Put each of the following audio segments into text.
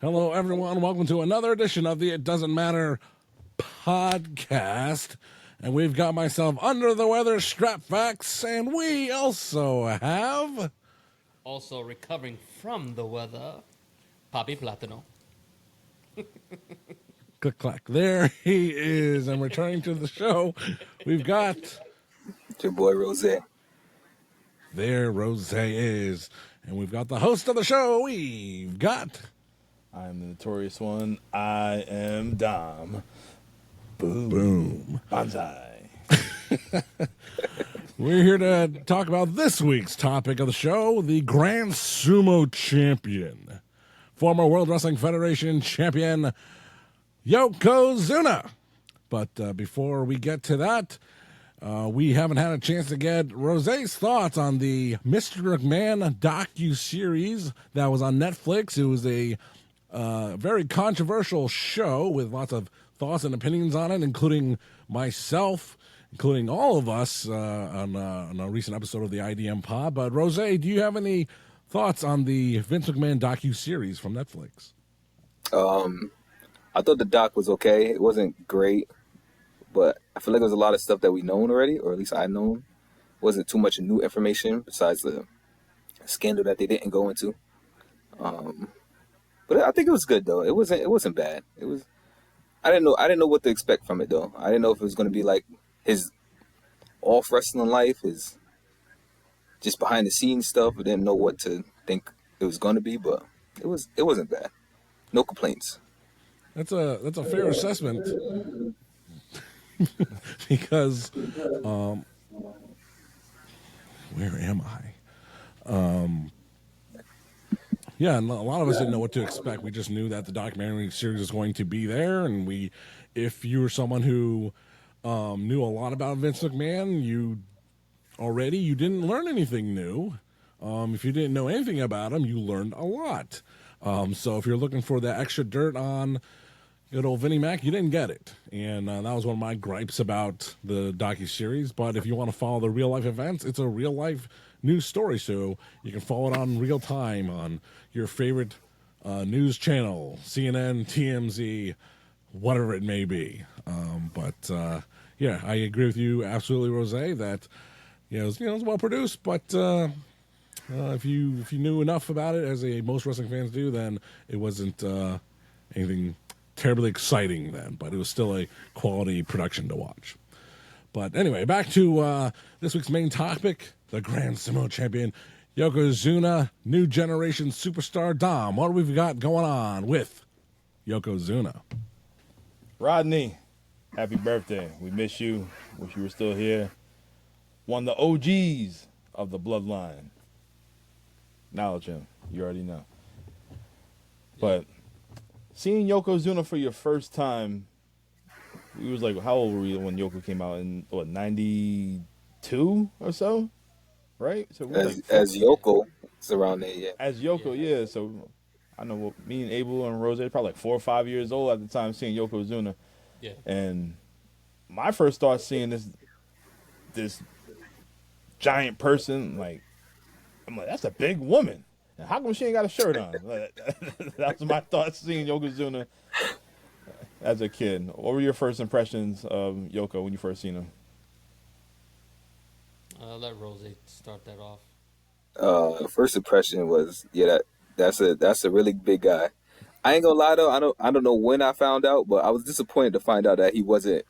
Hello, everyone. Welcome to another edition of the It Doesn't Matter podcast. And we've got myself under the weather, Strap Facts, and we also have... Also recovering from the weather, Papi Platano. Click, clack. There he is. And returning to the show, we've got... It's your boy, Rose. There Rose is. And we've got the host of the show. We've got... I'm the notorious one. I am Dom. Boom. Boom. Banzai. We're here to talk about this week's topic of the show, the Grand Sumo Champion, former World Wrestling Federation champion, Yokozuna. But before we get to that, we haven't had a chance to get Rose's thoughts on the Mr. McMahon docu-series that was on Netflix. It was a very controversial show with lots of thoughts and opinions on it, including myself, including all of us on a recent episode of the IDM pod. But Rose, do you have any thoughts on the Vince McMahon docu-series from Netflix? I thought the doc was okay. It wasn't great, but I feel like there was a lot of stuff that we known already, or at least I known. It wasn't too much new information besides the scandal that they didn't go into. But I think it was good though. It wasn't bad. It was. I didn't know what to expect from it though. I didn't know if it was going to be like his off wrestling life, his just behind the scenes stuff. I didn't know what to think it was going to be, but it wasn't bad. No complaints. That's a fair assessment because where am I? Yeah, and a lot of us didn't know what to expect. We just knew that the documentary series was going to be there, and if you were someone who knew a lot about Vince McMahon, you didn't learn anything new. If you didn't know anything about him, you learned a lot. So if you're looking for that extra dirt on good old Vinnie Mac, you didn't get it. And that was one of my gripes about the docu-series. But if you want to follow the real-life events, it's a real-life news story, so you can follow it on real time on your favorite news channel, CNN, TMZ, whatever it may be. Yeah, I agree with you absolutely, Rose, that it was well produced, but if you knew enough about it, as most wrestling fans do, then it wasn't anything terribly exciting then, but it was still a quality production to watch. But anyway, back to this week's main topic, the Grand Sumo Champion, Yokozuna, new generation superstar. Dom, what have we got going on with Yokozuna? Rodney, happy birthday. We miss you. Wish you were still here. One of the OGs of the Bloodline. Acknowledge him. You already know. But seeing Yokozuna for your first time, we was like, how old were we when Yoko came out? In, 92 or so? Right? So as Yoko, it's around there, yeah. As Yoko, yeah. So I know me and Abel and Rose probably like 4 or 5 years old at the time seeing Yokozuna. Yeah. And my first thought seeing this giant person, I'm like, that's a big woman. And how come she ain't got a shirt on? That was my thoughts seeing Yokozuna as a kid. What were your first impressions of Yoko when you first seen him? Let Rose start that off. First impression was, that's a really big guy. I ain't gonna lie though, I don't know when I found out, but I was disappointed to find out that he wasn't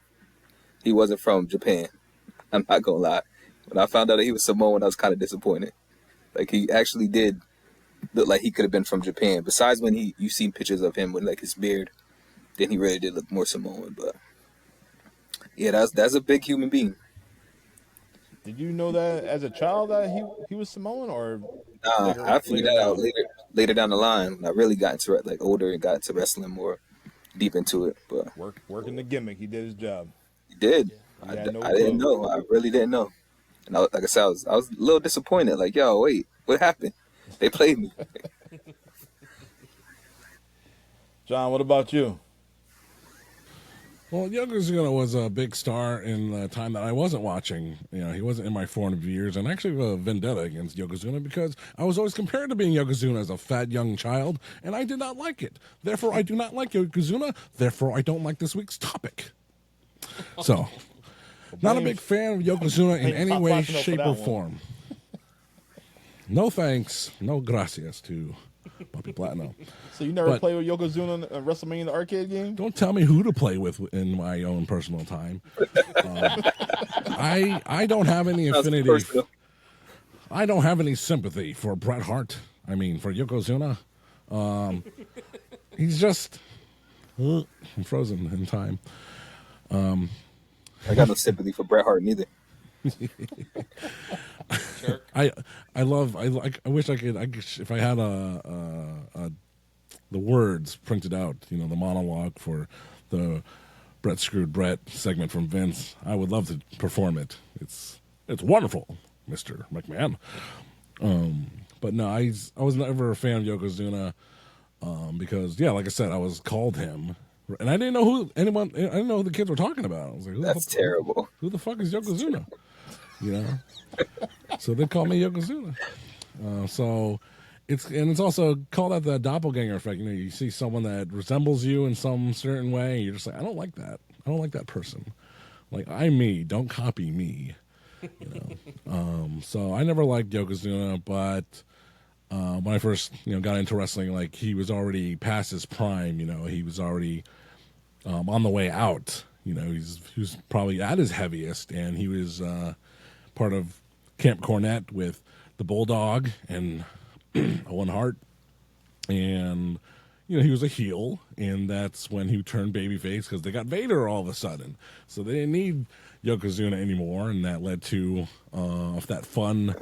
from Japan. I'm not gonna lie. When I found out that he was Samoan, I was kind of disappointed. Like, he actually did look like he could have been from Japan. Besides when you've seen pictures of him with like his beard, then he really did look more Samoan. But yeah, that's a big human being. Did you know that as a child that he was Samoan, or? Nah, I figured that out later down the line. When I really got into older and got into wrestling more deep into it. But working the gimmick, he did his job. He did. I didn't know. I really didn't know. And like I said, I was a little disappointed. Like, yo, wait, what happened? They played me. John, what about you? Well, Yokozuna was a big star in the time that I wasn't watching. You know, he wasn't in my formative years, and actually have a vendetta against Yokozuna because I was always compared to being Yokozuna as a fat young child, and I did not like it. Therefore, I do not like Yokozuna. Therefore, I don't like this week's topic. So, not a big fan of Yokozuna in any way, shape, or form. No thanks, no gracias to Puppy Platinum. So you never played with Yokozuna in WrestleMania the arcade game? Don't tell me who to play with in my own personal time. I don't have any affinity. I don't have any sympathy for Bret Hart. I mean, for Yokozuna. He's just frozen in time. I got no sympathy for Bret Hart neither. I wish I could. If I had the words printed out, you know, the monologue for the Bret Screwed Bret segment from Vince, I would love to perform it. It's wonderful, Mr. McMahon. But no, I was never a fan of Yokozuna because, yeah, like I said, I was called him, and I didn't know who I didn't know who the kids were talking about. I was like, That's terrible. Who the fuck is Yokozuna? You know, so they call me Yokozuna. So it's also called out the doppelganger effect. You know, you see someone that resembles you in some certain way, and you're just like, I don't like that. I don't like that person. Like, I'm me. Don't copy me. You know. So I never liked Yokozuna, but when I first got into wrestling, like, he was already past his prime. You know, he was already on the way out. You know, he was probably at his heaviest, and he was part of Camp Cornette with the Bulldog and Owen Hart, and he was a heel, and that's when he turned babyface because they got Vader all of a sudden, so they didn't need Yokozuna anymore, and that led to that fun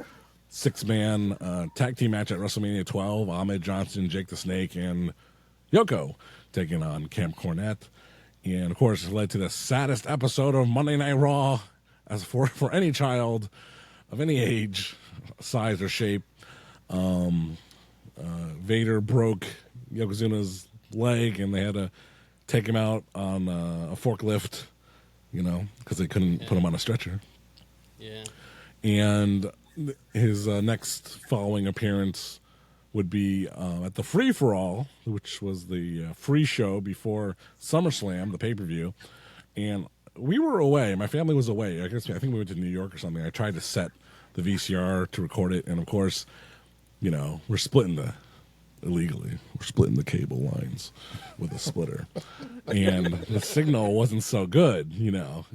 6-man tag team match at WrestleMania 12. Ahmed Johnson, Jake the Snake, and Yoko taking on Camp Cornette, and of course it led to the saddest episode of Monday Night Raw as for any child of any age, size, or shape. Vader broke Yokozuna's leg, and they had to take him out on a forklift, because they couldn't put him on a stretcher. Yeah. And his next following appearance would be at the Free For All, which was the free show before SummerSlam, the pay-per-view. And we were away. My family was away. I think we went to New York or something. I tried to set the VCR to record it, and of course, we're splitting illegally. We're splitting the cable lines with a splitter, and the signal wasn't so good.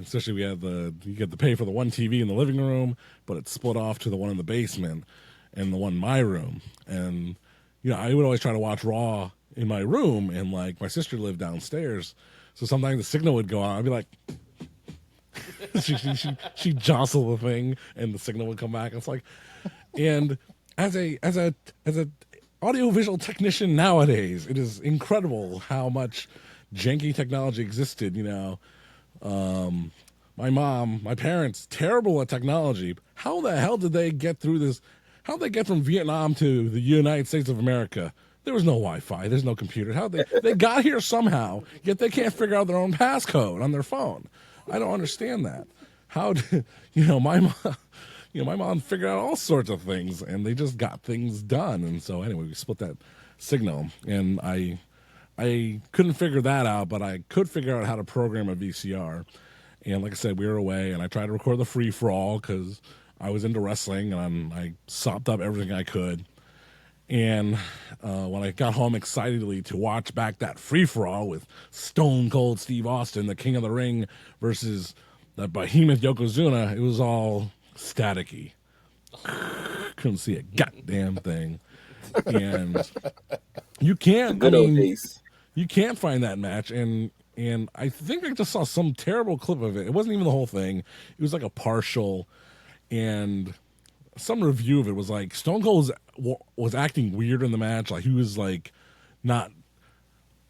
Especially you get to pay for the one TV in the living room, but it's split off to the one in the basement and the one in my room. And I would always try to watch Raw in my room, and like my sister lived downstairs, so sometimes the signal would go on. I'd be like. she jostle the thing and the signal would come back. It's like, and as a audiovisual technician nowadays, it is incredible how much janky technology existed. My parents, terrible at technology. How the hell did they get through this? How did they get from Vietnam to the United States of America? There was no Wi-Fi. There's no computer. How they got here somehow, yet they can't figure out their own passcode on their phone. I don't understand that. How did my mom figured out all sorts of things, and they just got things done. And so anyway, we split that signal, and I couldn't figure that out, but I could figure out how to program a VCR. And like I said, we were away, and I tried to record the Free For All because I was into wrestling, and I sopped up everything I could. And when I got home excitedly to watch back that free-for-all with Stone Cold Steve Austin, the King of the Ring, versus the behemoth Yokozuna, it was all staticky. Couldn't see a goddamn thing. And you can't, you can't find that match. And I think I just saw some terrible clip of it. It wasn't even the whole thing. It was like a partial, and some review of it was like Stone Cold was acting weird in the match, like he was like not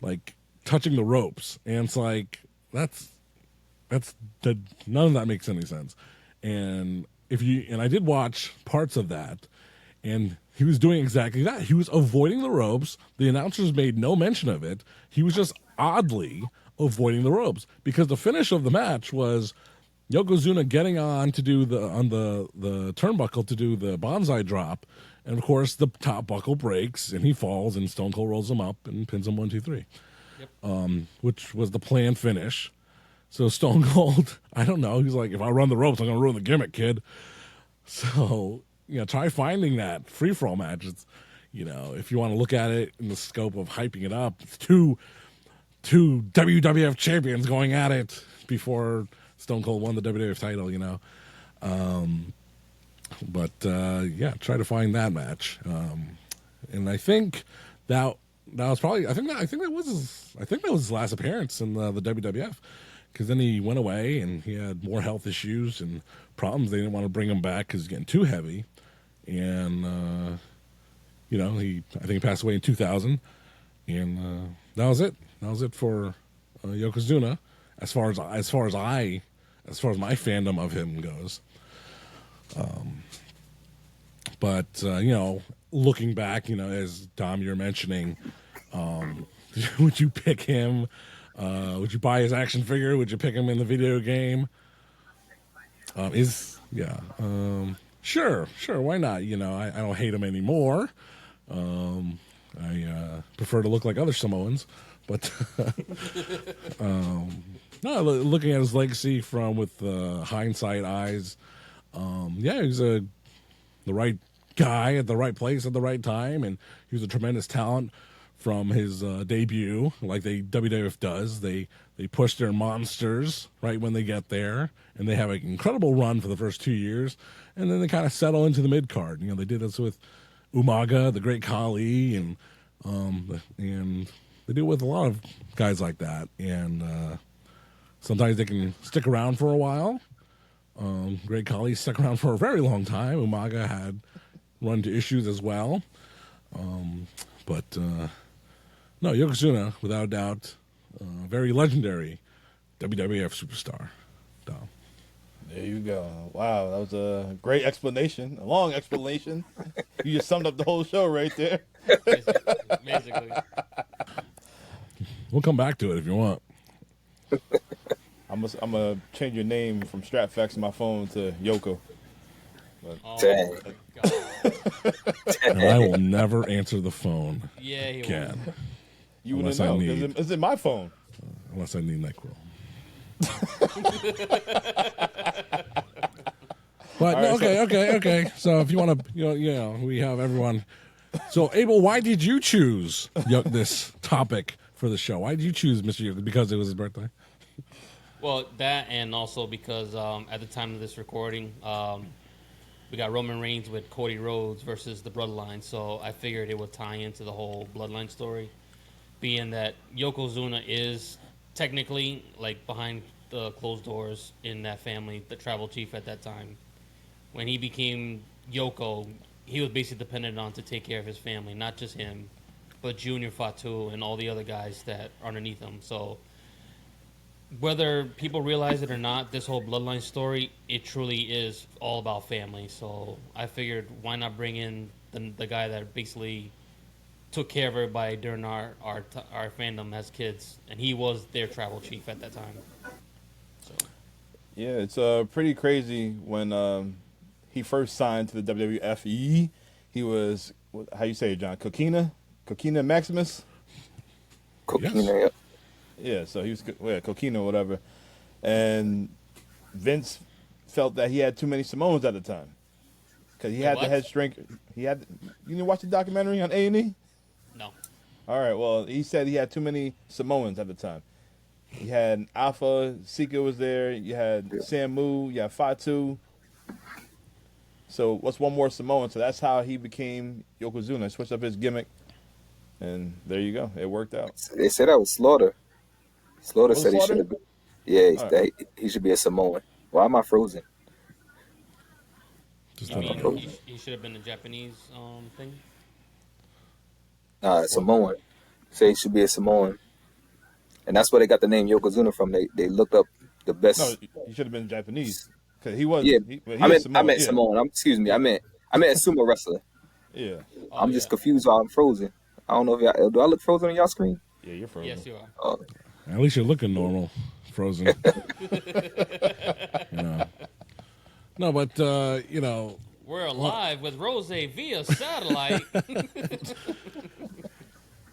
like touching the ropes, and it's like that's none of that makes any sense. And I did watch parts of that, and he was doing exactly that. He was avoiding the ropes. The announcers made no mention of it. He was just oddly avoiding the ropes, because the finish of the match was Yokozuna getting on to do the turnbuckle to do the bonsai drop, and of course the top buckle breaks and he falls, and Stone Cold rolls him up and pins him 1-2-3, which was the planned finish. So Stone Cold, I don't know, he's like, if I run the ropes, I'm gonna ruin the gimmick, kid. So try finding that free for all match. It's, if you want to look at it in the scope of hyping it up, it's two WWF champions going at it before Stone Cold won the WWF title, try to find that match. And I think that was probably, I think that was his last appearance in the WWF, because then he went away and he had more health issues and problems. They didn't want to bring him back because he's getting too heavy, and I think he passed away in 2000, and that was it. That was it for Yokozuna, as far as my fandom of him goes. Looking back, as Dom, you're mentioning, would you pick him? Would you buy his action figure? Would you pick him in the video game? Sure, why not? I don't hate him anymore. I prefer to look like other Samoans, but no, looking at his legacy with hindsight eyes, he's the right guy at the right place at the right time, and he was a tremendous talent from his debut, like WWF does. They push their monsters right when they get there, and they have an incredible run for the first 2 years, and then they kind of settle into the mid card. They did this with Umaga, the Great Khali, and they do it with a lot of guys like that. And sometimes they can stick around for a while. Great Khali stuck around for a very long time. Umaga had run into issues as well. No, Yokozuna, without a doubt, very legendary WWF superstar. Dom. There you go. Wow, that was a great explanation, a long explanation. You just summed up the whole show right there. Basically. We'll come back to it if you want. I'm gonna change your name from Stratfax in my phone to Yoko. Dang. And I will never answer the phone again. You wouldn't know, because it's in my phone. Unless I need NyQuil. But Right, okay. So if you want to, we have everyone. So Abel, why did you choose this topic for the show? Why did you choose Mr. Yokozuna? Because it was his birthday? Well, that, and also because at the time of this recording, we got Roman Reigns with Cody Rhodes versus the Bloodline, so I figured it would tie into the whole Bloodline story, being that Yokozuna is technically, like, behind the closed doors in that family, the tribal chief at that time. When he became Yoko, he was basically dependent on to take care of his family, not just him, but Junior Fatu and all the other guys that are underneath him. So whether people realize it or not, this whole Bloodline story, it truly is all about family. So I figured, why not bring in the guy that basically took care of everybody during our fandom as kids, and he was their tribal chief at that time. So. Yeah, it's pretty crazy when he first signed to the WWFE. He was, how you say it, John? Coquina Maximus? Coquina, Yes. yep. Yeah, so he was Coquina or whatever. And Vince felt that he had too many Samoans at the time. Because he had the head strength. You didn't watch the documentary on A&E? No. All right, well, he said he had too many Samoans at the time. He had Alpha, Sika was there, you had Samu, you had Fatu. So what's one more Samoan? So that's how he became Yokozuna. Switched up his gimmick, and there you go. It worked out. They said that was Slaughter. Slaughter Was said he Slaughter? should have been. Yeah, Right. he should be a Samoan. Why am I frozen? Just You let mean me- he should have been a Japanese thing? Samoan. Say he should be a Samoan. And that's where they got the name Yokozuna from. They looked up the best. No, he should have been Japanese. Because he was. Yeah, He I was meant yeah. Samoan. Excuse me. I meant a sumo wrestler. Yeah. Oh, I'm just confused while I'm frozen. I don't know if do I look frozen on y'all screen? Yeah, you're frozen. Yes, you are. Oh, At least you're looking normal, frozen. You know. No, but We're alive with Rose via satellite.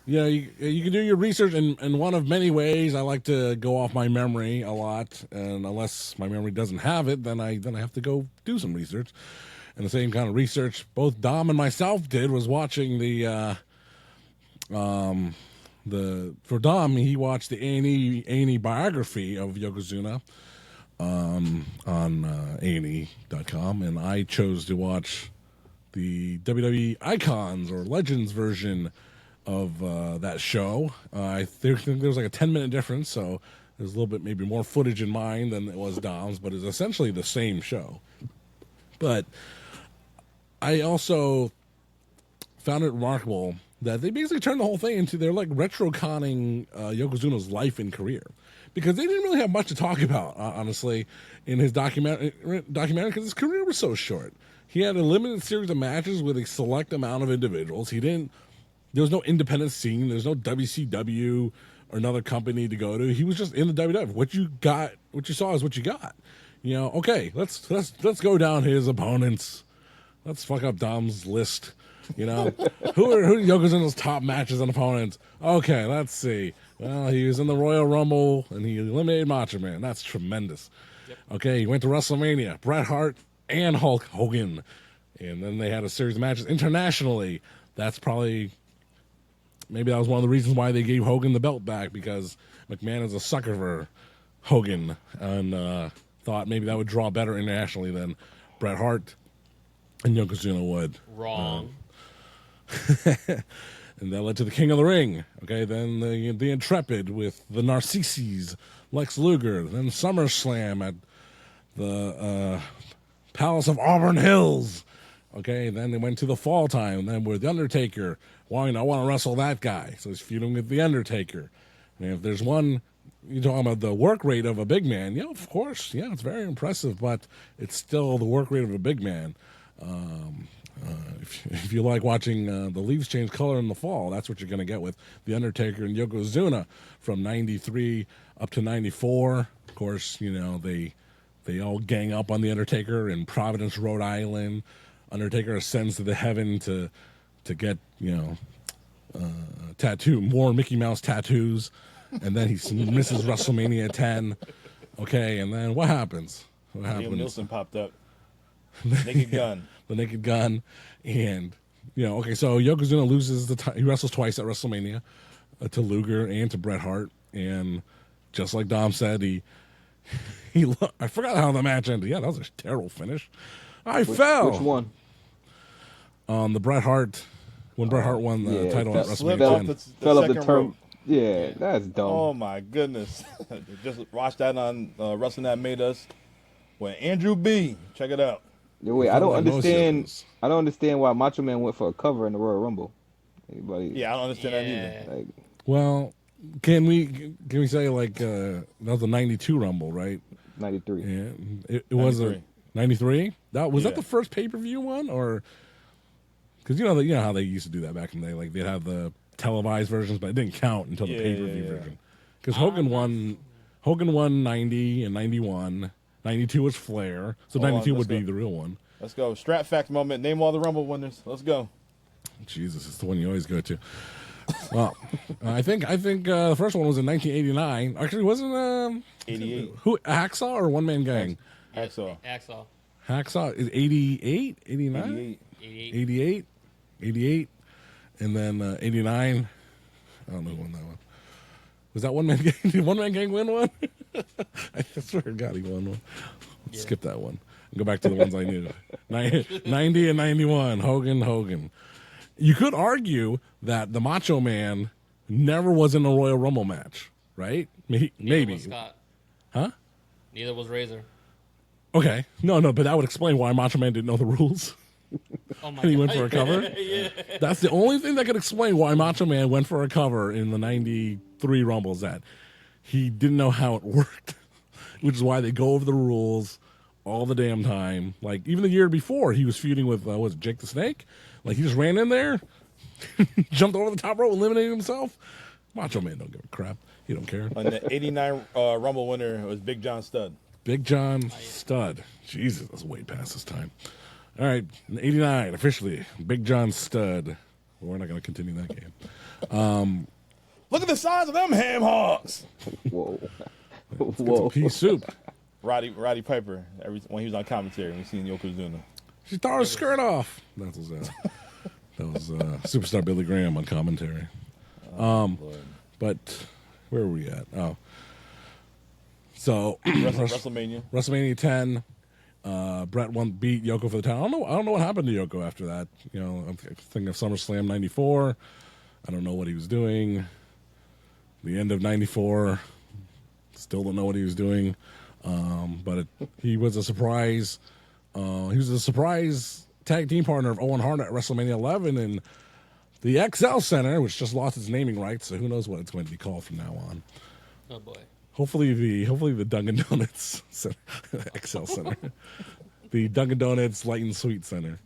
you can do your research in one of many ways. I like to go off my memory a lot, and unless my memory doesn't have it, then I have to go do some research. And the same kind of research both Dom and myself did was watching for Dom, he watched the A&E biography of Yokozuna on A&E.com, and I chose to watch the WWE Icons or Legends version of that show. I think there was like a 10-minute difference, so there's a little bit maybe more footage in mine than it was Dom's, but it's essentially the same show. But I also found it remarkable that they basically turned the whole thing into they're like retro-conning Yokozuna's life and career, because they didn't really have much to talk about, honestly, in his documentary because his career was so short. He had a limited series of matches with a select amount of individuals. There was no independent scene. There's no WCW or another company to go to. He was just in the WWF. What you saw is what you got. Okay, let's go down his opponents. Let's fuck up Dom's list. Who are Yokozuna's top matches and opponents? Okay, let's see. Well, he was in the Royal Rumble and he eliminated Macho Man. That's tremendous. Yep. Okay, he went to WrestleMania, Bret Hart and Hulk Hogan, and then they had a series of matches internationally. That's probably maybe that was one of the reasons why they gave Hogan the belt back, because McMahon is a sucker for Hogan and thought maybe that would draw better internationally than Bret Hart and Yokozuna would. Wrong. And that led to the King of the Ring. Okay, then the Intrepid with the Narcissus, Lex Luger. Then SummerSlam at the Palace of Auburn Hills. Okay, then they went to the Fall Time. Then with the Undertaker. Why I want to wrestle that guy? So he's feuding with the Undertaker. And if there's one, you're talking about the work rate of a big man. Yeah, of course. Yeah, it's very impressive, but it's still the work rate of a big man. If you like watching the leaves change color in the fall, that's what you're going to get with The Undertaker and Yokozuna from 93 up to 94. Of course, they all gang up on The Undertaker in Providence, Rhode Island. Undertaker ascends to the heaven to get, more Mickey Mouse tattoos. And then he misses WrestleMania 10. Okay, and then what happens? Liam Nielsen popped up. Naked Gun. The Naked Gun. And, okay, so Yokozuna loses he wrestles twice at WrestleMania to Luger and to Bret Hart. And just like Dom said, I forgot how the match ended. Yeah, that was a terrible finish. I fell. Which one? The Bret Hart, when Bret Hart won the title at WrestleMania 10. Fell off the turn. Yeah, that's dumb. Oh, my goodness. Just watched that on Wrestling That Made Us with Andrew B. Check it out. Yeah, wait, I don't understand why Macho Man went for a cover in the Royal Rumble. Anybody? Yeah, I don't understand that either. Like, well, can we say that was the 92 Rumble, right? 93. Yeah, it was a 93. That the first pay-per-view one, or because you know how they used to do that back in the day, like they'd have the televised versions, but it didn't count until the pay-per-view version. Because Hogan won 90 and 91. 92 was Flair, so 92 would be the real one. Let's go. Strat fact moment. Name all the Rumble winners. Let's go. Jesus, it's the one you always go to. Well, I think the first one was in 1989. Actually, wasn't 88. Who, Hacksaw or One Man Gang? Hacksaw. Hacksaw is 88, 89? 88, and then 89. I don't know who won that one. Was that One Man Gang? Did One Man Gang win one? I swear to God he won one. Let's skip that one and go back to the ones I knew. 90 and 91, Hogan. You could argue that the Macho Man never was in a Royal Rumble match, right? Maybe. Neither was Scott. Huh? Neither was Razor. Okay. No, but that would explain why Macho Man didn't know the rules. Oh my And he God. went for a cover? Yeah. That's the only thing that could explain why Macho Man went for a cover in the 93 Rumbles, that he didn't know how it worked, which is why they go over the rules all the damn time. Like, even the year before, he was feuding with, was it Jake the Snake? Like, he just ran in there, jumped over the top rope, eliminated himself. Macho Man don't give a crap. He don't care. And the '89 Rumble winner was Big John Studd. Big John Studd. Jesus, that's way past his time. All right, in '89 officially, Big John Studd. We're not going to continue that game. Look at the size of them ham hocks. Whoa. Get some pea soup. Roddy Piper. When he was on commentary, we seen Yokozuna. She tore her skirt off. That was Superstar Billy Graham on commentary. But where were we at? Oh, so WrestleMania. WrestleMania 10. Bret beat Yoko for the title. I don't know what happened to Yoko after that. I'm thinking of SummerSlam '94. I don't know what he was doing. The end of '94. Still don't know what he was doing. But he was a surprise. He was a surprise tag team partner of Owen Hart at WrestleMania 11 in the XL Center, which just lost its naming rights. So who knows what it's going to be called from now on. Oh boy. Hopefully the Dunkin' Donuts Center, XL Center, the Dunkin' Donuts Light and Sweet Center,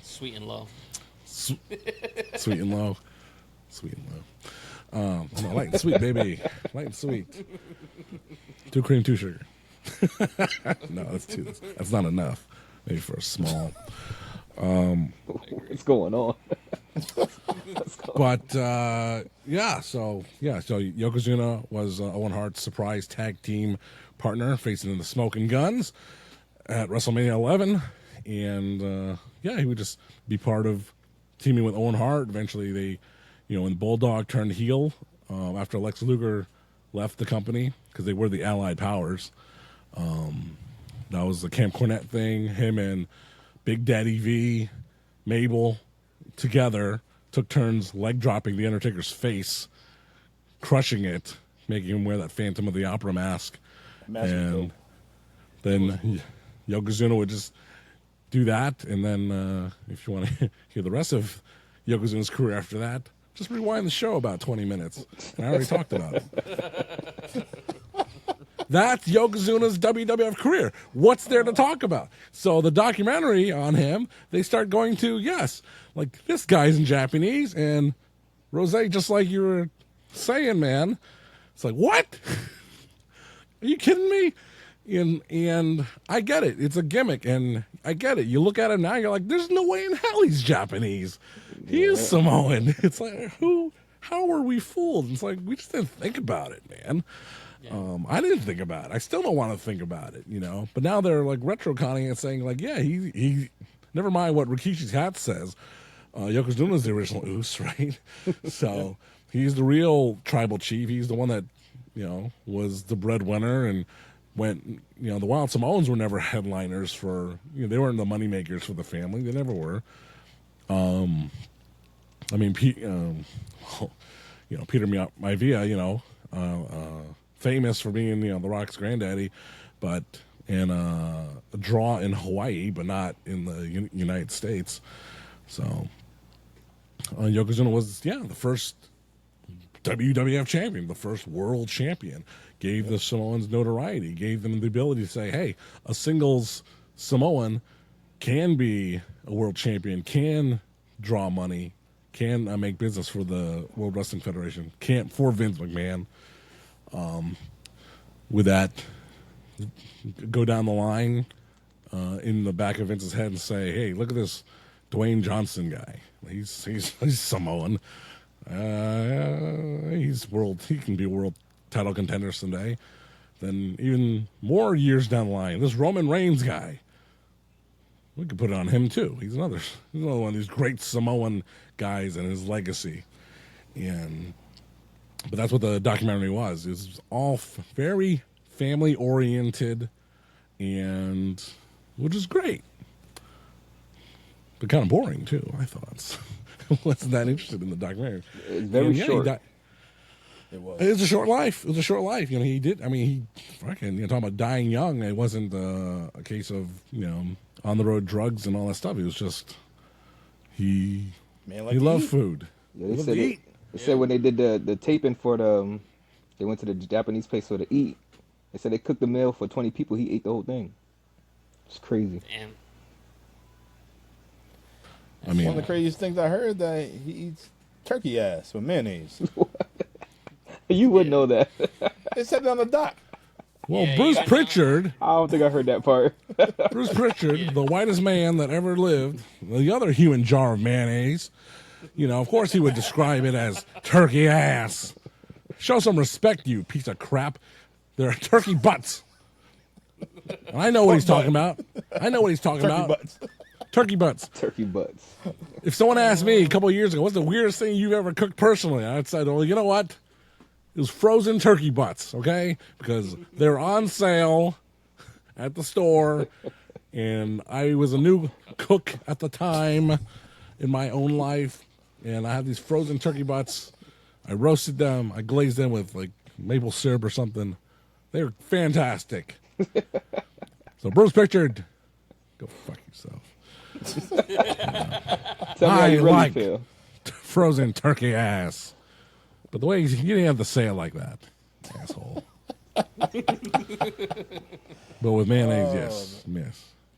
Sweet and low. Sweet and low, sweet and low. No, light and sweet, baby, light and sweet. 2 cream, 2 sugar. No, that's not enough. Maybe for a small. What's going on? But so Yokozuna was Owen Hart's surprise tag team partner facing the Smoking Guns at WrestleMania 11, and he would just be part of teaming with Owen Hart. Eventually, they, when Bulldog turned heel after Lex Luger left the company because they were the Allied Powers. That was the Camp Cornette thing. Him and Big Daddy V, Mabel, together took turns leg dropping the Undertaker's face, crushing it, making him wear that Phantom of the Opera mask. And then Yokozuna would just do that. And then if you want to hear the rest of Yokozuna's career after that, just rewind the show about 20 minutes. And I already talked about it. That's Yokozuna's WWF career. What's there to talk about? So the documentary on him, they start going to, like this guy's in Japanese, and Rose, just like you were saying, man, it's like, what? Are you kidding me? And I get it. It's a gimmick, and I get it. You look at him now, you're like, there's no way in hell he's Japanese. He is Samoan. It's like, how were we fooled? It's like, we just didn't think about it, man. Yeah. I didn't think about it. I still don't want to think about it, But now they're like retroconning and saying like, yeah, he never mind what Rikishi's hat says. Yokozuna's the original Oos, right? So he's the real tribal chief. He's the one that, was the breadwinner and went, the Wild Samoans were never headliners for, they weren't the money makers for the family. They never were. Peter Maivia, famous for being, The Rock's granddaddy, but in a draw in Hawaii, but not in the United States. So Yokozuna was, the first WWF champion, the first world champion, gave the Samoans notoriety, gave them the ability to say, hey, a singles Samoan can be a world champion, can draw money, can make business for the World Wrestling Federation, can't for Vince McMahon. With that, go down the line in the back of Vince's head and say, "Hey, look at this Dwayne Johnson guy. He's Samoan. He can be a world title contender someday." Then even more years down the line, this Roman Reigns guy, we could put it on him too. He's another one of these great Samoan guys and his legacy, But that's what the documentary was. It was all very family-oriented, and which is great. But kind of boring, too, I thought. I wasn't that interested in the documentary. It's very short. It was a short life. It was a short life. He talking about dying young. It wasn't a case of, on-the-road drugs and all that stuff. It was just, he loved food. Yeah, they said when they did the taping for they went to the Japanese place to eat. They said they cooked the meal for 20 people. He ate the whole thing. It's crazy. Damn. One of the craziest things I heard that he eats turkey ass with mayonnaise. You would know that. They said it on the dock. Well, Yeah, Bruce even, Pritchard, I don't think I heard that part. Bruce Pritchard, the whitest man that ever lived, the other human jar of mayonnaise. You know, of course, he would describe it as turkey ass. Show some respect, you piece of crap. They're turkey butts. And I know what he's talking about. I know what he's talking Turkey about. butts. Turkey butts. Turkey butts. If someone asked me a couple of years ago, what's the weirdest thing you've ever cooked personally? I'd say, well, you know what? It was frozen turkey butts, okay? Because they're on sale at the store, and I was a new cook at the time in my own life, and I had these frozen turkey butts. I roasted them. I glazed them with, like, maple syrup or something. They were fantastic. So, Bruce Pritchard, go fuck yourself. Tell me how you really like feel. frozen turkey ass. But the way you didn't have to say it like that, asshole. But with mayonnaise, yes.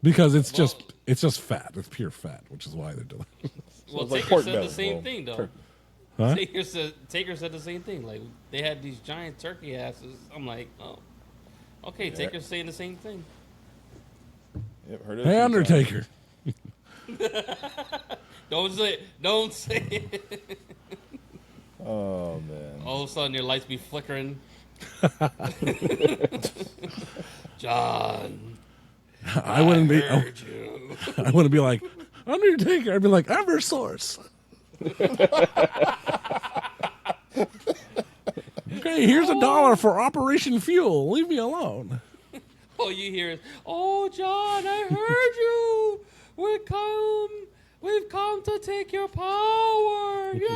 Because it's just fat. It's pure fat, which is why they're delicious. Well, it's like Taker pork said belly, the same well, thing, though. turkey. Huh? Taker said the same thing. Like, they had these giant turkey asses. I'm like, oh. Okay, Yeah. Taker's saying the same thing. Yep, heard it a Hey, few Undertaker. Don't say it. Oh, man. All of a sudden, your lights be flickering. John, I wouldn't be. heard you. I wouldn't be like Undertaker. I'd be like Eversource. Okay, here's $1 for Operation Fuel. Leave me alone. All you hear is, "Oh, John, I heard you. We've come to take your power. Yes.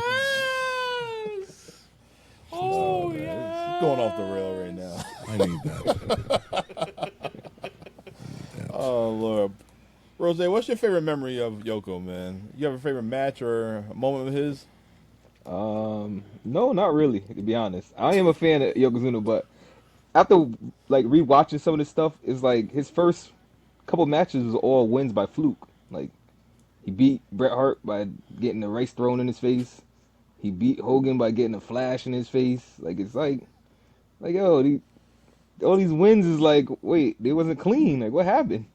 Oh, man. yeah. It's going off the rail right now. I need that. Oh, Lord. Rose, what's your favorite memory of Yoko, man? You have a favorite match or a moment of his? No, not really, to be honest. I am a fan of Yokozuna, but after like rewatching some of this stuff, it's like his first couple matches was all wins by fluke. Like he beat Bret Hart by getting the rice thrown in his face. He beat Hogan by getting a flash in his face. Like it's like yo, all these wins is like, wait, they wasn't clean. Like what happened?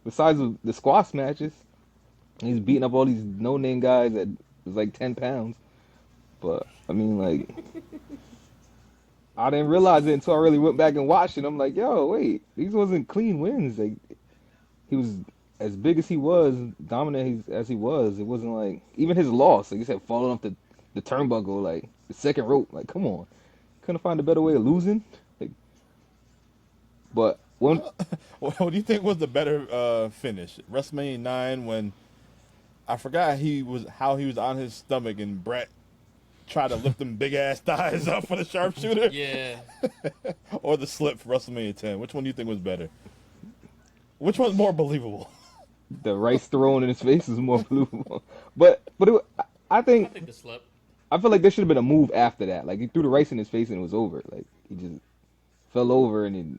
Besides the squash matches, he's beating up all these no-name guys that was like 10 pounds. But I mean, like, I didn't realize it until I really went back and watched it. I'm like, yo, wait, these wasn't clean wins. Like, he was as big as he was, dominant as he was. It wasn't like even his loss. Like you said, falling off the turnbuckle, like the second rope. Like, come on, couldn't find a better way of losing. Like, but when What do you think was the better finish? WrestleMania 9 when I forgot how he was on his stomach and Bret tried to lift them big ass thighs up for the sharpshooter, Yeah. or the slip for WrestleMania 10. Which one do you think was better? Which one's more believable? the rice thrown in his face is more believable. But I I think think the slip. I feel like there should have been a move after that. Like he threw the rice in his face and it was over. Like he just fell over and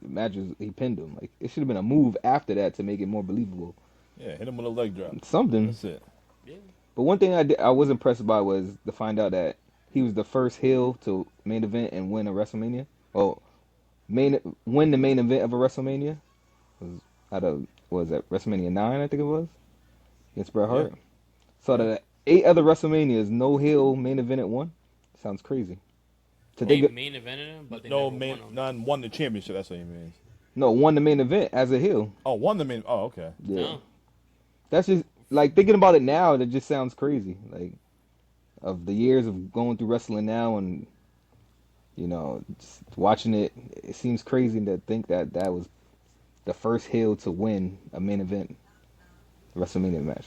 he pinned him. Like it should have been a move after that to make it more believable. Yeah, hit him with a leg drop. Something. That's it. Yeah. But one thing I was impressed by was to find out that he was the first heel to main event and win a WrestleMania. Oh, win the main event of a WrestleMania. What was that WrestleMania 9? I think it was against Bret Hart. Yeah. So the 8 other WrestleManias, no heel main event at one. Sounds crazy. They main evented him, but they never won him. None won the championship. That's what you mean. No, won the main event as a heel. Oh, won the main. Oh, okay. Yeah. No. That's just like thinking about it now. That just sounds crazy. Like of the years of going through wrestling now, and just watching it, it seems crazy to think that was the first heel to win a main event WrestleMania match.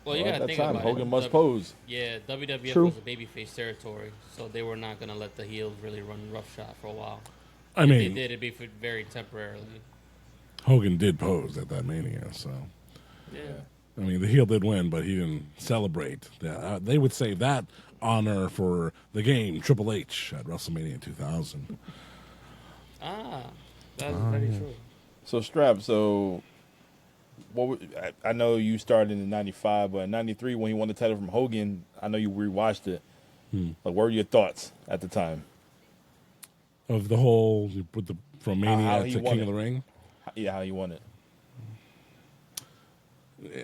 Well, you Well, gotta at that think time, about Hogan it. must pose. Yeah, WWF True. was a babyface territory, so they were not gonna let the heels really run roughshod for a while. I If they mean, did, it'd be for very temporarily. Hogan did pose at that Mania, so Yeah. I mean the heel did win, but he didn't celebrate. They would save that honor for the game Triple H at WrestleMania 2000. That's very true. So Strap. So I know you started in '95, but in '93 when he won the title from Hogan, I know you rewatched it. Like, what were your thoughts at the time? Of the whole from How Mania he to won King it. of the Ring. Yeah, how you won it.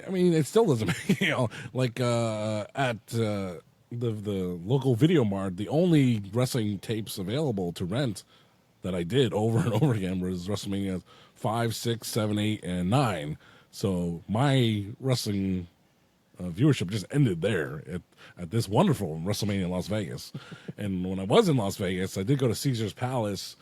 I mean, it still doesn't make, like at the local video mart, the only wrestling tapes available to rent that I did over and over again was WrestleMania 5, 6, 7, 8, and 9. So my wrestling viewership just ended there at this wonderful WrestleMania in Las Vegas. And when I was in Las Vegas, I did go to Caesar's Palace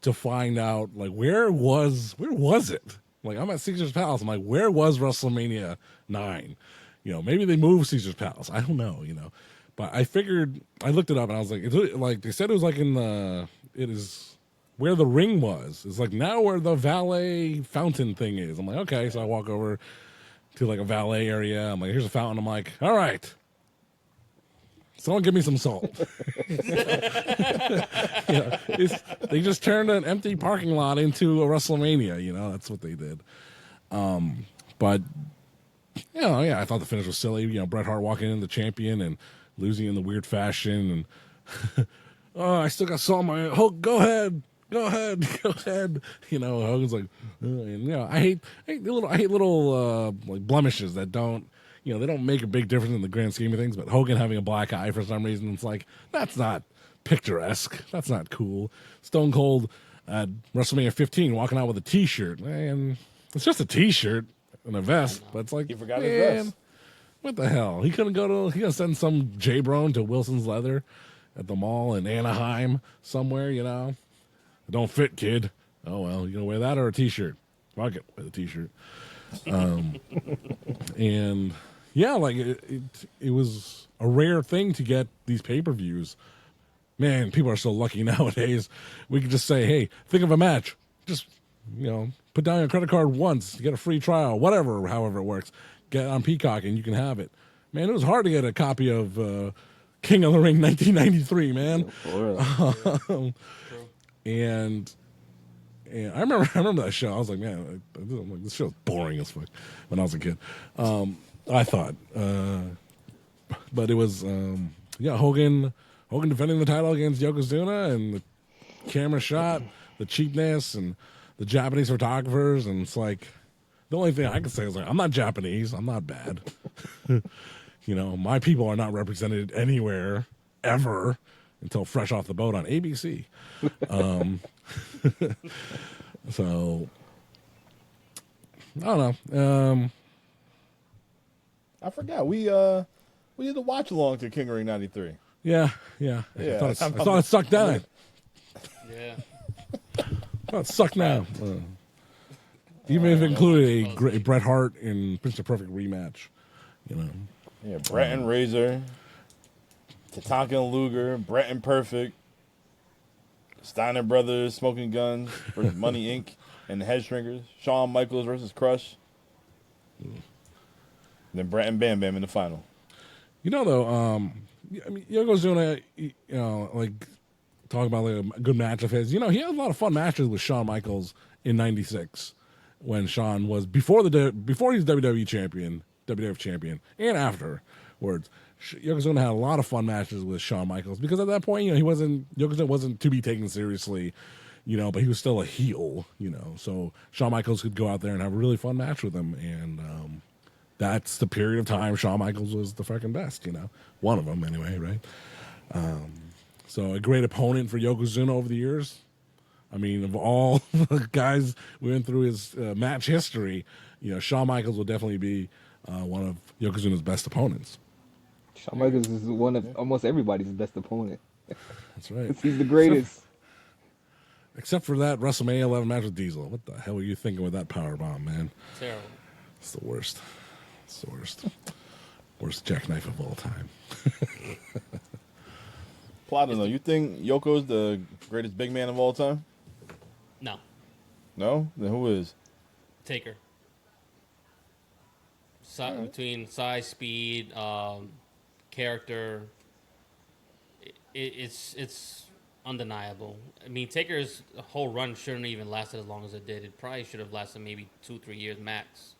to find out, like, where was it? Like, I'm at Caesar's Palace. I'm like, where was WrestleMania 9? Maybe they moved Caesar's Palace. I don't know, But I figured, I looked it up and I was like, they said it was like it is where the ring was. It's like now where the valet fountain thing is. I'm like, okay. So I walk over to like a valet area. I'm like, here's a fountain. I'm like, all right. Someone give me some salt. They just turned an empty parking lot into a WrestleMania. That's what they did. But I thought the finish was silly. Bret Hart walking in the champion and losing in the weird fashion, and I still got salt on my Hulk. Go ahead. Hogan's like, I hate little like blemishes that don't. They don't make a big difference in the grand scheme of things, but Hogan having a black eye for some reason, it's like, that's not picturesque. That's not cool. Stone Cold at WrestleMania 15 walking out with a T-shirt. Man, it's just a T-shirt and a vest, but it's like, He forgot his vest. What the hell? He couldn't send some J-Bron to Wilson's Leather at the mall in Anaheim somewhere, It don't fit, kid. Oh, well, you gonna wear that or a T-shirt? Fuck it, wear the T-shirt. And... yeah, like it was a rare thing to get these pay-per-views. Man, people are so lucky nowadays. We can just say, hey, think of a match. Just, put down your credit card once, you get a free trial, whatever, however it works. Get it on Peacock and you can have it. Man, it was hard to get a copy of King of the Ring 1993, man. And I remember that show. I was like, man, this show's boring as fuck when I was a kid. I thought, but it was Hogan defending the title against Yokozuna, and the camera shot, the cheapness, and the Japanese photographers, and it's like the only thing I can say is like, I'm not Japanese, I'm not bad. My people are not represented anywhere ever until fresh off the boat on ABC. So I don't know. I forgot. We did a watch along to King of Ring 93. Yeah. Yeah, I thought it sucked down. Yeah. I thought it sucked now. Even if it included a great Bret Hart and Mr. Perfect rematch, Yeah, Bret and Razor, Tatanka and Luger, Bret and Perfect, Steiner Brothers, Smoking Guns versus Money Inc. and the Headstringers, Shawn Michaels versus Crush. And then Bret and Bam Bam in the final. Though, I mean, Yokozuna, like, talk about like a good match of his. He had a lot of fun matches with Shawn Michaels in '96 when Shawn was before he was WWE champion, WWF champion, and afterwards. Yokozuna had a lot of fun matches with Shawn Michaels because at that point, Yokozuna wasn't to be taken seriously, but he was still a heel, So Shawn Michaels could go out there and have a really fun match with him, and that's the period of time Shawn Michaels was the fucking best, one of them anyway, right? So a great opponent for Yokozuna over the years. I mean, of all the guys we went through his match history, Shawn Michaels will definitely be one of Yokozuna's best opponents. Shawn Michaels is one of almost everybody's best opponent. That's right. He's the greatest. Except for that WrestleMania 11 match with Diesel. What the hell were you thinking with that powerbomb, man? Terrible. It's the worst. It's the worst. Worst jackknife of all time. Platinum, you think Yoko's the greatest big man of all time? No. No? Then who is? Taker. Between size, speed, character, it's undeniable. I mean, Taker's whole run shouldn't have even lasted as long as it did. It probably should have lasted maybe 2-3 years max.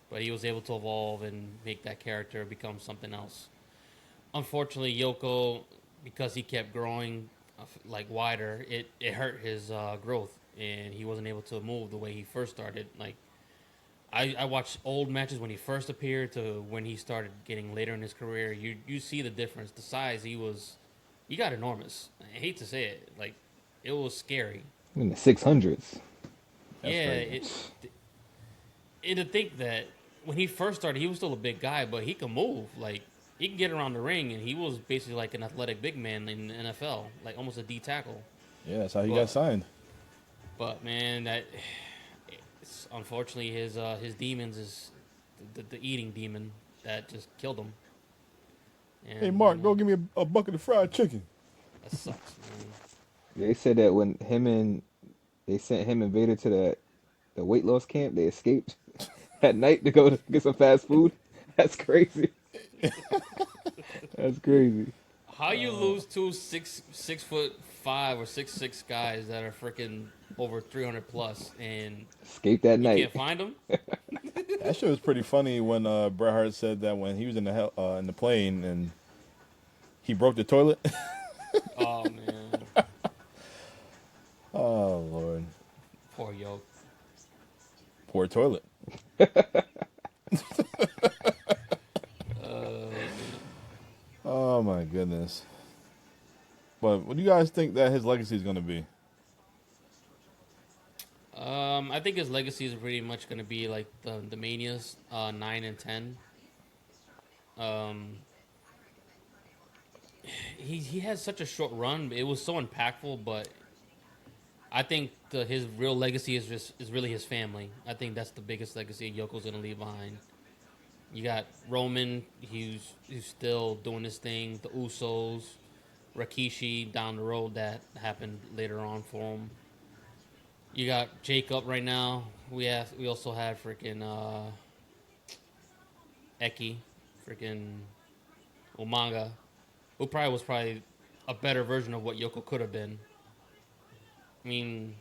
But he was able to evolve and make that character become something else. Unfortunately, Yoko, because he kept growing like wider, it hurt his growth, and he wasn't able to move the way he first started. Like I watched old matches when he first appeared to when he started getting later in his career. You see the difference. The size he got enormous. I hate to say it, like it was scary. In the 600s. Yeah, crazy. and to think that when he first started, he was still a big guy, but he can move. Like he can get around the ring, and he was basically like an athletic big man in the NFL, like almost a D tackle. Yeah, that's how he But- got signed. But man, it's unfortunately his demons is the eating demon that just killed him. And, Hey, Mark, go give me a bucket of fried chicken. That sucks, man. They said that when they sent him and Vader to the weight loss camp, they escaped at night to go to get some fast food. That's crazy. That's crazy. How you lose two 6'5" or 6'6" guys that are freaking over 300 plus and Escaped that you night. can't find them? That shit was pretty funny when Bret Hart said that when he was in the plane and he broke the toilet. Oh man, Oh Lord, poor Yoke. poor toilet. Oh my goodness. But what do you guys think that his legacy is going to be? I think his legacy is pretty much going to be like the Manias 9 and 10. He has such a short run. It was so impactful, but I think his real legacy is really his family. I think that's the biggest legacy Yoko's going to leave behind. You got Roman, who's still doing his thing. The Usos, Rikishi down the road that happened later on for him. You got Jacob right now. We also had freaking Eki, freaking Umaga, who was probably a better version of what Yoko could have been. I mean,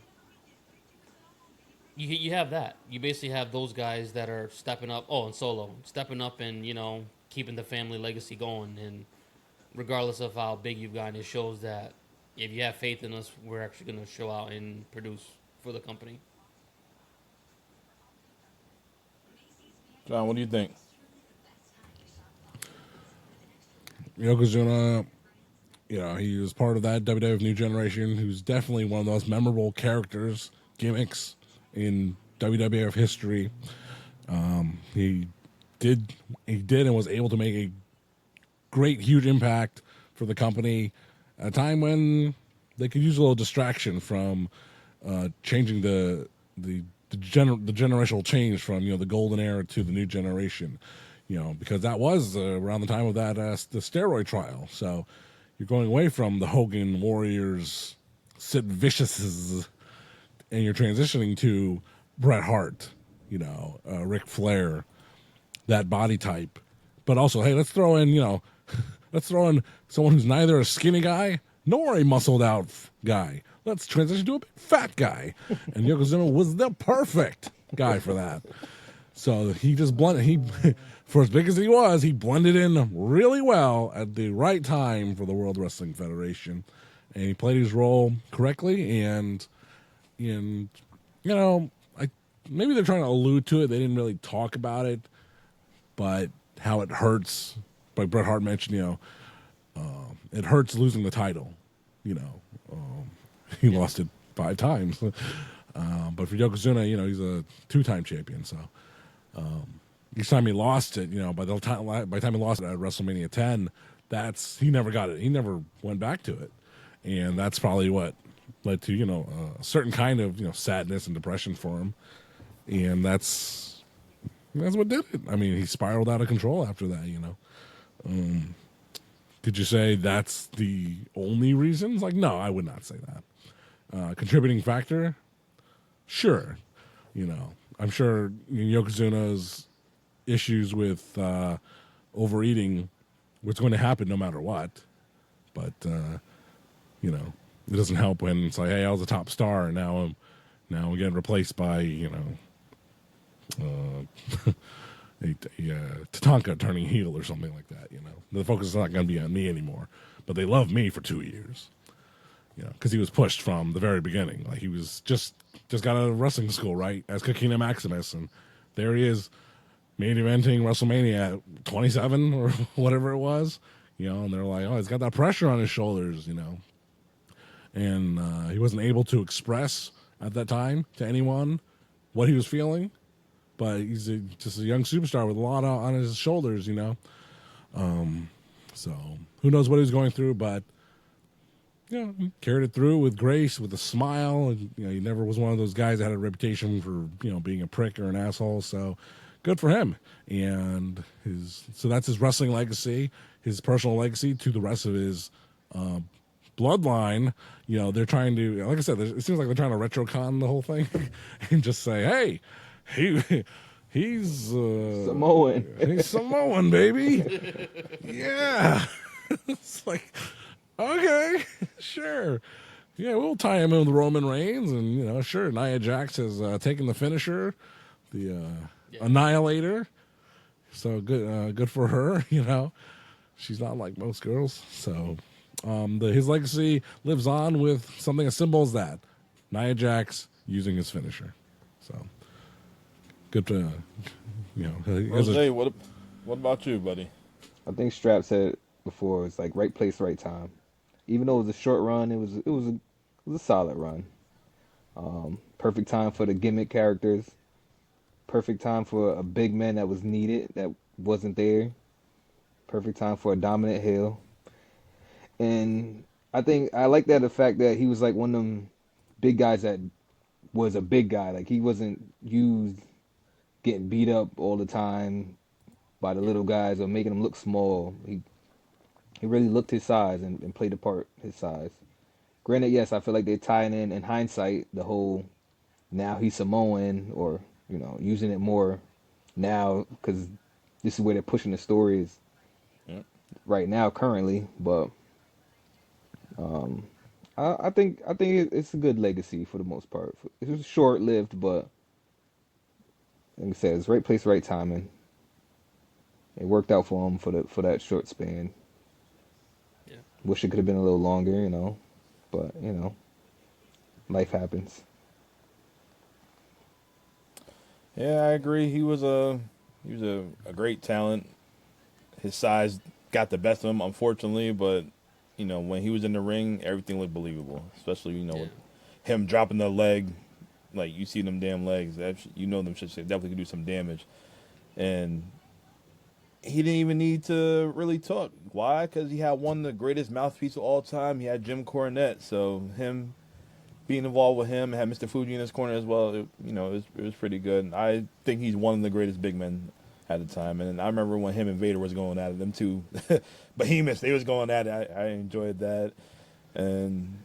you have that. You basically have those guys that are stepping up. Oh, and Solo stepping up and keeping the family legacy going. And regardless of how big you've gotten, it shows that if you have faith in us, we're actually going to show out and produce for the company. John, what do you think? Yokozuna, he was part of that WWF New Generation, who's definitely one of those memorable characters, gimmicks in WWF history. He did and was able to make a great, huge impact for the company at a time when they could use a little distraction from changing the generational change from the golden era to the new generation. Because that was around the time of that the steroid trial. So you're going away from the Hogan Warriors, Sid Viciouses, and you're transitioning to Bret Hart, Ric Flair, that body type. But also, hey, let's throw in someone who's neither a skinny guy nor a muscled out guy. Let's transition to a big fat guy. And Yokozuna was the perfect guy for that. So he just blended. For as big as he was, he blended in really well at the right time for the World Wrestling Federation, and he played his role correctly. And maybe they're trying to allude to it. They didn't really talk about it, but how it hurts. Like Bret Hart mentioned, it hurts losing the title. He lost it 5 times, but for Yokozuna, he's a 2-time champion. So. Each time he lost it, by the time he lost it at WrestleMania 10, he never got it. He never went back to it, and that's probably what led to a certain kind of sadness and depression for him, and that's what did it. I mean, he spiraled out of control after that. Could you say that's the only reasons? Like, no, I would not say that. Contributing factor, sure. I'm sure Yokozuna's issues with overeating was going to happen no matter what. But, it doesn't help when it's like, hey, I was a top star, and now I'm getting replaced by, a Tatanka turning heel or something like that. The focus is not going to be on me anymore. but they loved me for 2 years. You know, because he was pushed from the very beginning. Like he was just got out of wrestling school, right, as Kakina Maximus, and there he is, main eventing WrestleMania at 27 or whatever it was. You know, and they're like, oh, he's got that pressure on his shoulders, you know, and he wasn't able to express at that time to anyone what he was feeling. But he's just a young superstar with a lot on his shoulders, you know. So who knows what he was going through, but you know, he carried it through with grace, with a smile. And, you know, he never was one of those guys that had a reputation for, you know, being a prick or an asshole. So good for him. And so that's his wrestling legacy, his personal legacy to the rest of his bloodline. You know, they're trying to, like I said, it seems like they're trying to retrocon the whole thing and just say, hey, he's Samoan. He's Samoan, baby. Yeah. It's like, okay, sure. Yeah, we'll tie him in with Roman Reigns, and you know, sure, Nia Jax has taken the finisher, the Annihilator. So good for her. You know, she's not like most girls. So his legacy lives on with something as simple as that: Nia Jax using his finisher. So good to Jose, what about you, buddy? I think Strap said it before. It's like right place, right time. Even though it was a short run, it was a solid run. Perfect time for the gimmick characters. Perfect time for a big man that was needed that wasn't there. Perfect time for a dominant heel. And I think I like that the fact that he was like one of them big guys that was a big guy. Like he wasn't used getting beat up all the time by the little guys or making him look small. He really looked his size and played the part his size. Granted, yes, I feel like they're tying in hindsight, the whole now he's Samoan or, you know, using it more now because this is where they're pushing the stories right now currently. But I think it's a good legacy for the most part. It was short-lived, but like I said, it's right place, right timing. It worked out for him for that short span. Yeah. Wish it could have been a little longer, you know, but you know, life happens. Yeah, I agree. He was a great talent. His size got the best of him, unfortunately, but you know, when he was in the ring, everything looked believable. Especially, you know, with him dropping the leg, like you see them damn legs, you know them should definitely could do some damage. And he didn't even need to really talk. Why? Because he had one of the greatest mouthpieces of all time. He had Jim Cornette, so him being involved with him, had Mr. Fuji in his corner as well. It was pretty good. I think he's one of the greatest big men at the time. And I remember when him and Vader was going at it, them two behemoths, they was going at it. I enjoyed that. And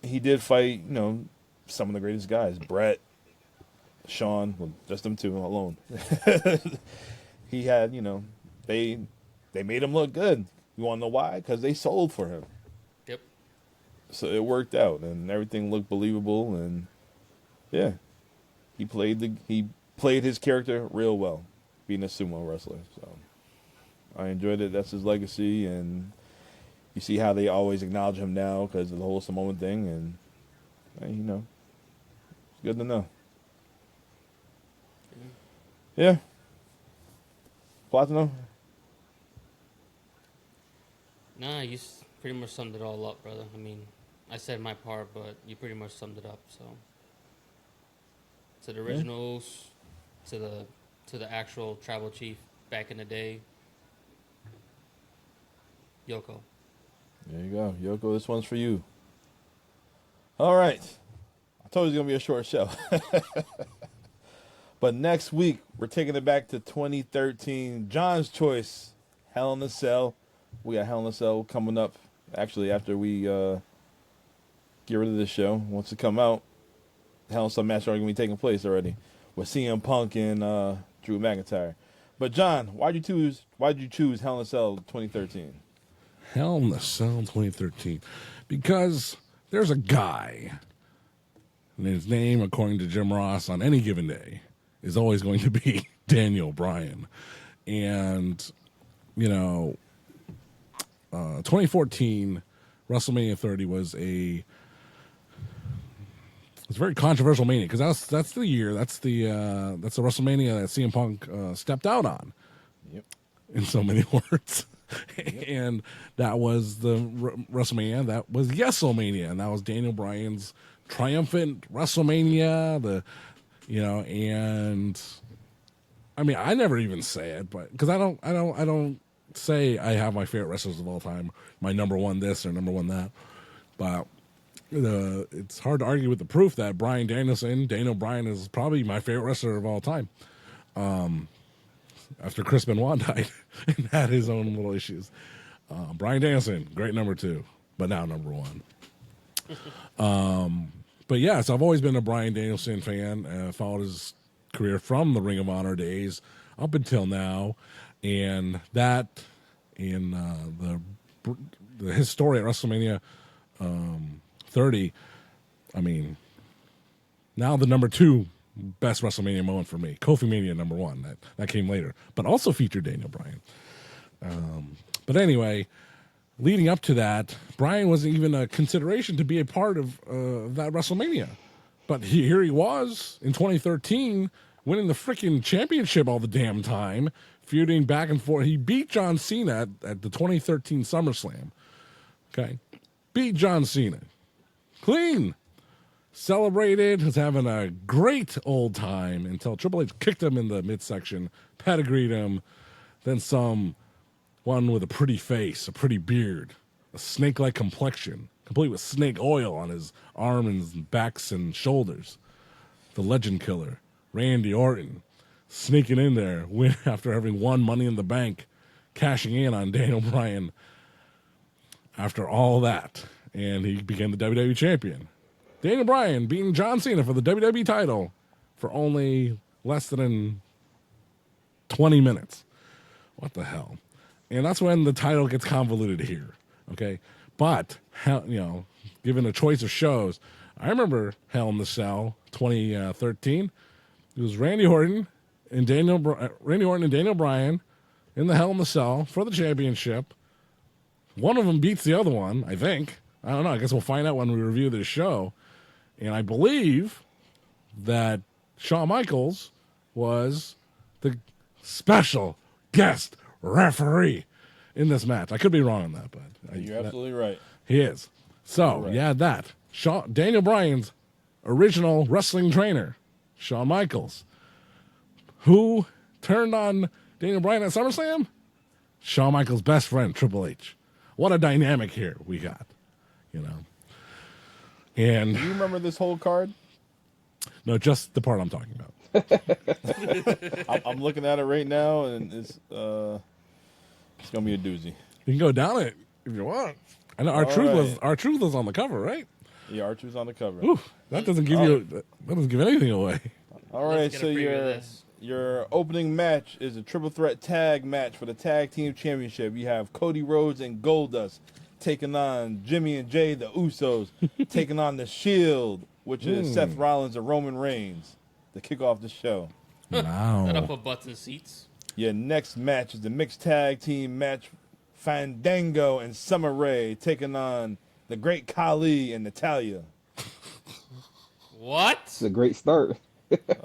he did fight, you know, some of the greatest guys. Bret, Shawn, well, just them two alone. He had, you know, they made him look good. You want to know why? Because they sold for him. Yep. So it worked out, and everything looked believable. And yeah, he played his character real well, being a sumo wrestler. So I enjoyed it. That's his legacy, and you see how they always acknowledge him now because of the whole Samoan thing, and you know, it's good to know. Yeah. Platinum? Nah, you pretty much summed it all up, brother. I mean, I said my part, but you pretty much summed it up. So, to the originals, to the actual tribal chief back in the day, Yoko. There you go. Yoko, this one's for you. All right. I told you it was going to be a short show. But next week, we're taking it back to 2013. John's choice, Hell in a Cell. We got Hell in a Cell coming up, actually, after we get rid of this show. Once it come out, Hell in a Cell match already going to be taking place already with CM Punk and Drew McIntyre. But, John, why'd you choose Hell in a Cell 2013? Hell in a Cell 2013. Because there's a guy, and his name, according to Jim Ross, on any given day, is always going to be Daniel Bryan. And, you know, 2014 WrestleMania 30 was a very controversial mania because that's the year that's the WrestleMania that CM Punk stepped out on. Yep. In so many words. And that was the WrestleMania. That was Yeselmania, and that was Daniel Bryan's triumphant WrestleMania. And I mean, I never even say it, but because I don't say I have my favorite wrestlers of all time, my number one this or number one that, but it's hard to argue with the proof that Daniel Bryan is probably my favorite wrestler of all time. After Chris Benoit died and had his own little issues. Bryan Danielson, great number 2, but now number 1. But yeah, so I've always been a Bryan Danielson fan. Followed his career from the Ring of Honor days up until now. And that in his story at WrestleMania 30, I mean, now the number 2 best WrestleMania moment for me. Kofi Mania number 1. That came later, but also featured Daniel Bryan. But anyway, leading up to that, Bryan wasn't even a consideration to be a part of that WrestleMania. But here he was in 2013, winning the freaking championship all the damn time, feuding back and forth. He beat John Cena at the 2013 SummerSlam. Okay, beat John Cena, clean. Celebrated, was having a great old time until Triple H kicked him in the midsection, pedigreed him, then one with a pretty face, a pretty beard, a snake-like complexion, complete with snake oil on his arms and backs and shoulders. The legend killer, Randy Orton, sneaking in there after having won Money in the Bank, cashing in on Daniel Bryan after all that, and he became the WWE Champion. Daniel Bryan beating John Cena for the WWE title for only less than 20 minutes. What the hell? And that's when the title gets convoluted here. Okay, but given a choice of shows, I remember Hell in the Cell 2013. It was Randy Orton and Daniel Bryan in the Hell in the Cell for the championship. One of them beats the other one, I think. I don't know. I guess we'll find out when we review this show. And I believe that Shawn Michaels was the special guest referee in this match. I could be wrong on that, but you're absolutely right. He is. So, right. Yeah, that. Daniel Bryan's original wrestling trainer, Shawn Michaels. Who turned on Daniel Bryan at SummerSlam? Shawn Michaels' best friend, Triple H. What a dynamic here we got, And do you remember this whole card? No, just the part I'm talking about. I'm looking at it right now, and it's gonna be a doozy. You can go down it if you want. I know our truth was on the cover, right? Yeah, R-Truth's on the cover. Oof, that doesn't give anything away. All right, so your opening match is a triple threat tag match for the tag team championship. You have Cody Rhodes and Goldust taking on Jimmy and Jay, the Usos, taking on the Shield, which is Seth Rollins and Roman Reigns, to kick off the show. Wow. That'll put butts in seats. Your next match is the mixed tag team match. Fandango and Summer Rae taking on the Great Khali and Natalya. What? It's a great start.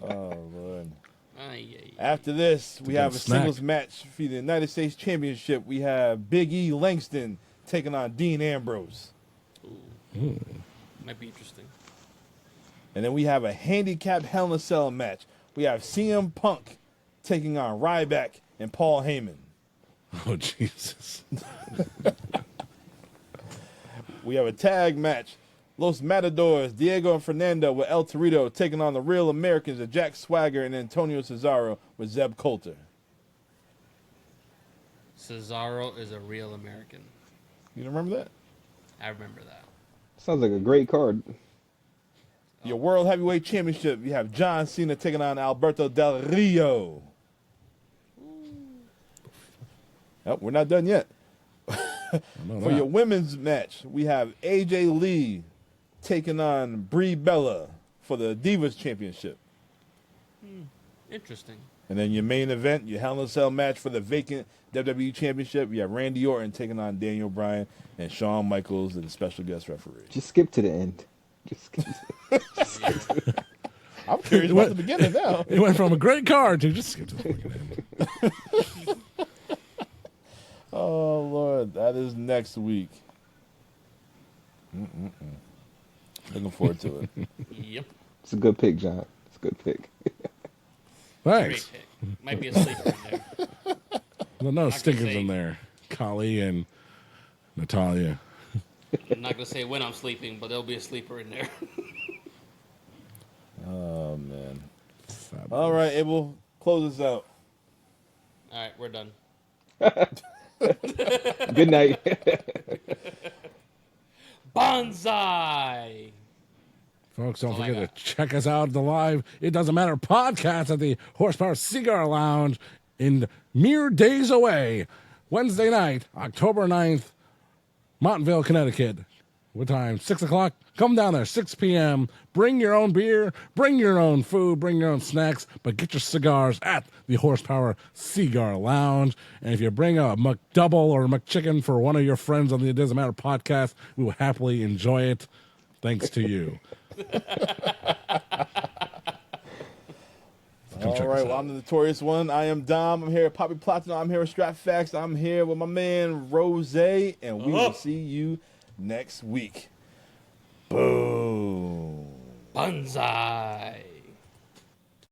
Oh, Lord. Aye. After this, we have a snack. singles match for the United States Championship. We have Big E Langston taking on Dean Ambrose. Might be interesting. And then we have a handicap Hell in a Cell match. We have CM Punk taking on Ryback and Paul Heyman. Oh, Jesus. We have a tag match. Los Matadors, Diego and Fernando with El Torito taking on the Real Americans of Jack Swagger and Antonio Cesaro with Zeb Coulter. Cesaro is a real American. You remember that? I remember that. Sounds like a great card. Your World Heavyweight Championship, you have John Cena taking on Alberto Del Rio. Oh, we're not done yet. For your women's match, we have AJ Lee taking on Brie Bella for the Divas Championship. Interesting. And then your main event, your Hell in a Cell match for the vacant WWE Championship, you have Randy Orton taking on Daniel Bryan and Shawn Michaels as the special guest referee. Just skip to the end. Just skip. I'm curious about the beginning now. It went from a great card to just skip to the fucking end. Oh, Lord. That is next week. Looking forward to it. Yep. It's a good pick, John. It's a good pick. Thanks. Great pick. Might be a sleeper in there. Well, no gonna stinkers say- in there. Kali and Natalia. I'm not gonna say when I'm sleeping, but there'll be a sleeper in there. Oh, man. Fabulous. All right, Abel, close us out. All right, we're done. Good night. Bonsai. Folks, don't That's all I forget got. to check us out at the live It Doesn't Matter podcast at the Horsepower Cigar Lounge in mere days away. Wednesday night, October 9th, Montville, Connecticut. What time? 6 o'clock? Come down there, 6 p.m. Bring your own beer, bring your own food, bring your own snacks, but get your cigars at the Horsepower Cigar Lounge. And if you bring a McDouble or a McChicken for one of your friends on the It Doesn't Matter podcast, we will happily enjoy it. Thanks to you. All right, well, I'm the Notorious One. I am Dom. I'm here at Poppy Platinum. I'm here at Strap Facts. I'm here with my man, Rose, and we will see you next week. Boom. Bonsai.